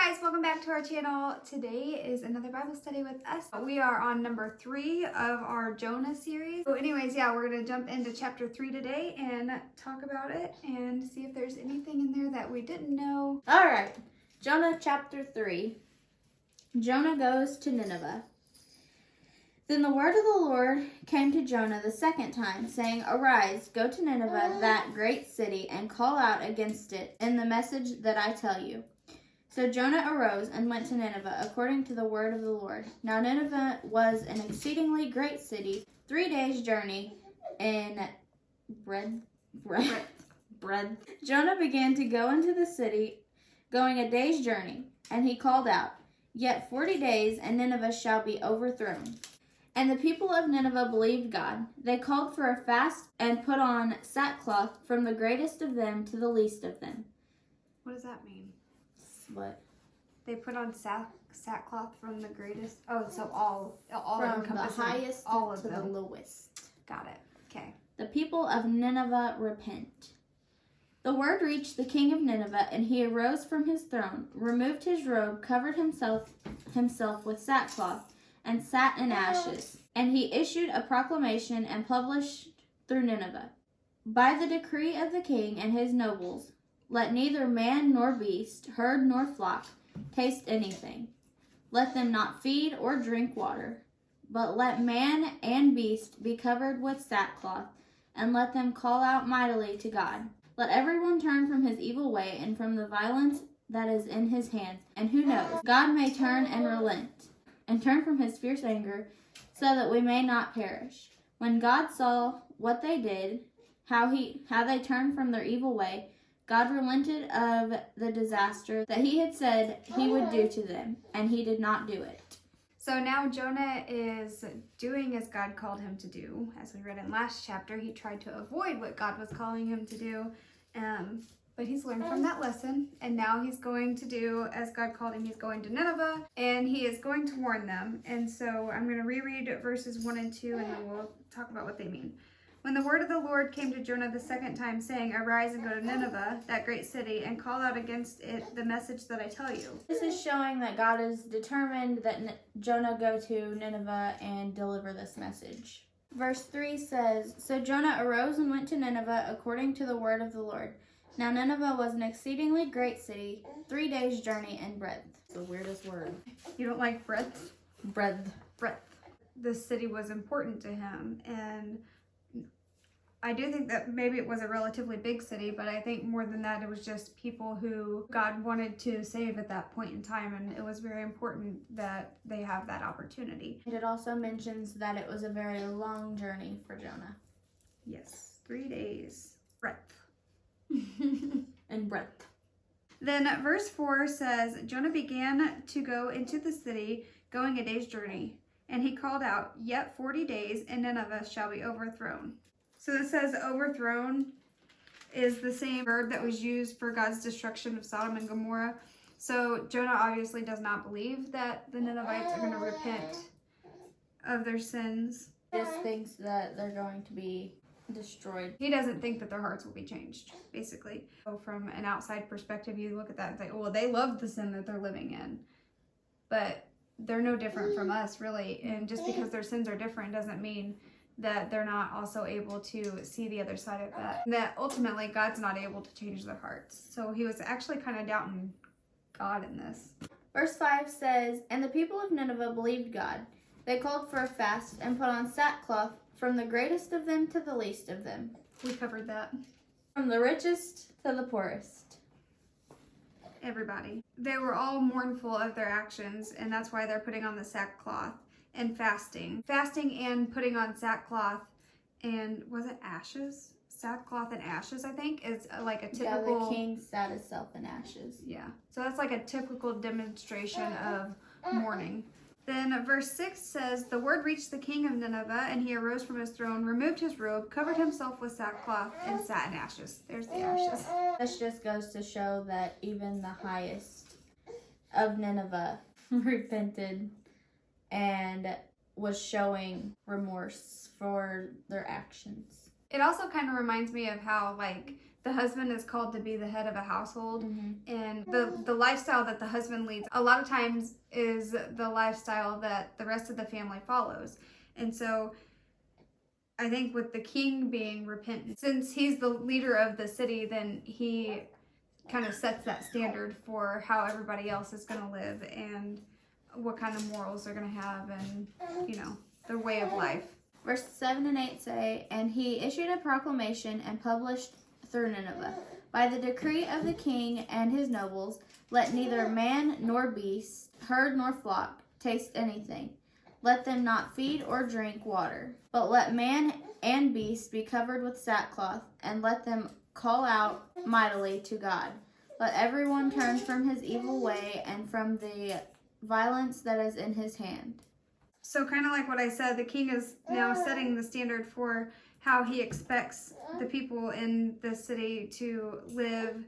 guys, welcome back to our channel. Today is another Bible study with us. We are on number 3 of our Jonah series. So anyways, yeah, we're going to jump into chapter 3 today and talk about it and see if there's anything in there that we didn't know. Alright, Jonah Chapter 3. Jonah goes to Nineveh. Then the word of the Lord came to Jonah the second time, saying, Arise, go to Nineveh, that great city, and call out against it in the message that I tell you. So Jonah arose and went to Nineveh, according to the word of the Lord. Now Nineveh was an exceedingly great city, 3 days' journey in breadth. Jonah began to go into the city, going a day's journey, and he called out, Yet 40 days, and Nineveh shall be overthrown. And the people of Nineveh believed God. They called for a fast and put on sackcloth from the greatest of them to the least of them. What does that mean? What? They put on sackcloth from the greatest. Oh, so all from the highest all of to them. the lowest. Got it. Okay. The people of Nineveh repent. The word reached the king of Nineveh, and he arose from his throne, removed his robe, covered himself with sackcloth, and sat in ashes. And he issued a proclamation and published through Nineveh, by the decree of the king and his nobles, let neither man nor beast, herd nor flock, taste anything. Let them not feed or drink water, but let man and beast be covered with sackcloth, and let them call out mightily to God. Let everyone turn from his evil way and from the violence that is in his hands, and who knows, God may turn and relent, and turn from his fierce anger, so that we may not perish. When God saw what they did, how they turned from their evil way, God relented of the disaster that he had said he would do to them, and he did not do it. So now Jonah is doing as God called him to do. As we read in last chapter, he tried to avoid what God was calling him to do, but he's learned from that lesson, and now he's going to do as God called him. He's going to Nineveh, and he is going to warn them. And so I'm going to reread verses 1 and 2, and then we'll talk about what they mean. When the word of the Lord came to Jonah the second time, saying, Arise and go to Nineveh, that great city, and call out against it the message that I tell you. This is showing that God is determined that Jonah go to Nineveh and deliver this message. Verse 3 says, So Jonah arose and went to Nineveh according to the word of the Lord. Now Nineveh was an exceedingly great city, 3 days' journey in breadth. It's the weirdest word. You don't like breadth? Breadth. This city was important to him, and I do think that maybe it was a relatively big city, but I think more than that, it was just people who God wanted to save at that point in time, and it was very important that they have that opportunity. It also mentions that it was a very long journey for Jonah. Yes, 3 days. Breadth. And breadth. Then verse 4 says, Jonah began to go into the city, going a day's journey, and he called out, Yet 40 days, and Nineveh shall be overthrown. So this says overthrown is the same verb that was used for God's destruction of Sodom and Gomorrah. So Jonah obviously does not believe that the Ninevites are going to repent of their sins. He just thinks that they're going to be destroyed. He doesn't think that their hearts will be changed, basically. So from an outside perspective, you look at that and think, well, they love the sin that they're living in. But they're no different from us, really. And just because their sins are different doesn't mean that they're not also able to see the other side of that. That ultimately God's not able to change their hearts. So he was actually kind of doubting God in this. Verse 5 says, And the people of Nineveh believed God. They called for a fast and put on sackcloth from the greatest of them to the least of them. We covered that. From the richest to the poorest. Everybody. They were all mournful of their actions, and that's why they're putting on the sackcloth. And fasting and putting on sackcloth, and was it ashes? Sackcloth and ashes, I think, is like a typical. Yeah, the king sat himself in ashes. Yeah, so that's like a typical demonstration of mourning. Then verse 6 says, The word reached the king of Nineveh, and he arose from his throne, removed his robe, covered himself with sackcloth, and sat in ashes. There's the ashes. This just goes to show that even the highest of Nineveh repented and was showing remorse for their actions. It also kind of reminds me of how, like, the husband is called to be the head of a household, and the lifestyle that the husband leads a lot of times is the lifestyle that the rest of the family follows. And so I think with the king being repentant, since he's the leader of the city, then he kind of sets that standard for how everybody else is going to live and what kind of morals they're going to have and, you know, their way of life. Verses 7 and 8 say, "And he issued a proclamation and published through Nineveh, by the decree of the king and his nobles, let neither man nor beast, herd nor flock, taste anything. Let them not feed or drink water, but let man and beast be covered with sackcloth, and let them call out mightily to God. Let everyone turn from his evil way and from the violence that is in his hand." So kind of like what I said, the king is now setting the standard for how he expects the people in the city to live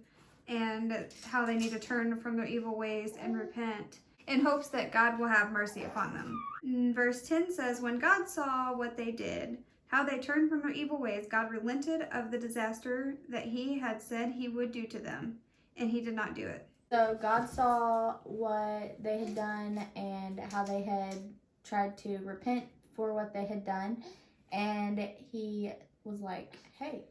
and how they need to turn from their evil ways and repent in hopes that God will have mercy upon them. And verse 10 says, "When God saw what they did, how they turned from their evil ways, God relented of the disaster that he had said he would do to them, and he did not do it." So God saw what they had done and how they had tried to repent for what they had done, and he was like, hey,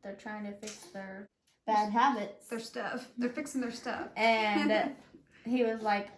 they're trying to fix their bad habits. Their stuff. They're fixing their stuff. And he was like,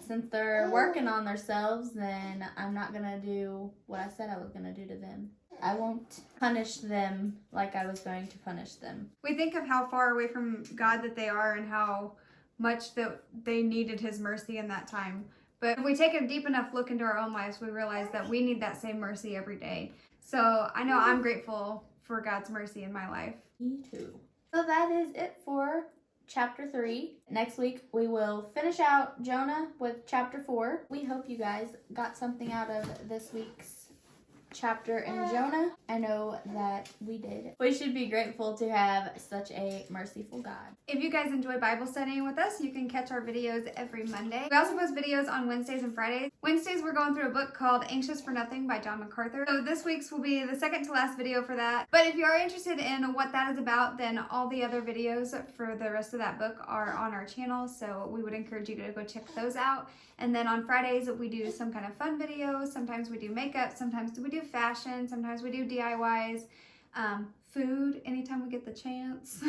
since they're working on themselves, then I'm not going to do what I said I was going to do to them. I won't punish them like I was going to punish them. We think of how far away from God that they are and how much that they needed his mercy in that time. But if we take a deep enough look into our own lives, we realize that we need that same mercy every day. So I know I'm grateful for God's mercy in my life. Me too. So that is it for chapter 3. Next week, we will finish out Jonah with chapter 4. We hope you guys got something out of this week's chapter in Jonah. I know that we did. We should be grateful to have such a merciful God. If you guys enjoy Bible studying with us, you can catch our videos every Monday. We also post videos on Wednesdays and Fridays. Wednesdays, we're going through a book called Anxious for Nothing by John MacArthur. So this week's will be the second to last video for that. But if you are interested in what that is about, then all the other videos for the rest of that book are on our channel. So we would encourage you to go check those out. And then on Fridays, we do some kind of fun videos. Sometimes we do makeup. Sometimes we do fashion. Sometimes we do DIYs. Food anytime we get the chance.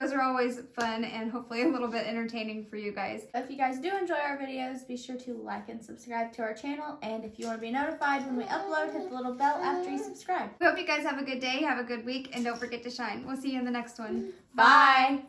Those are always fun and hopefully a little bit entertaining for you guys. If you guys do enjoy our videos, be sure to like and subscribe to our channel. And if you want to be notified when we upload, hit the little bell after you subscribe. We hope you guys have a good day, have a good week, and don't forget to shine. We'll see you in the next one. Bye.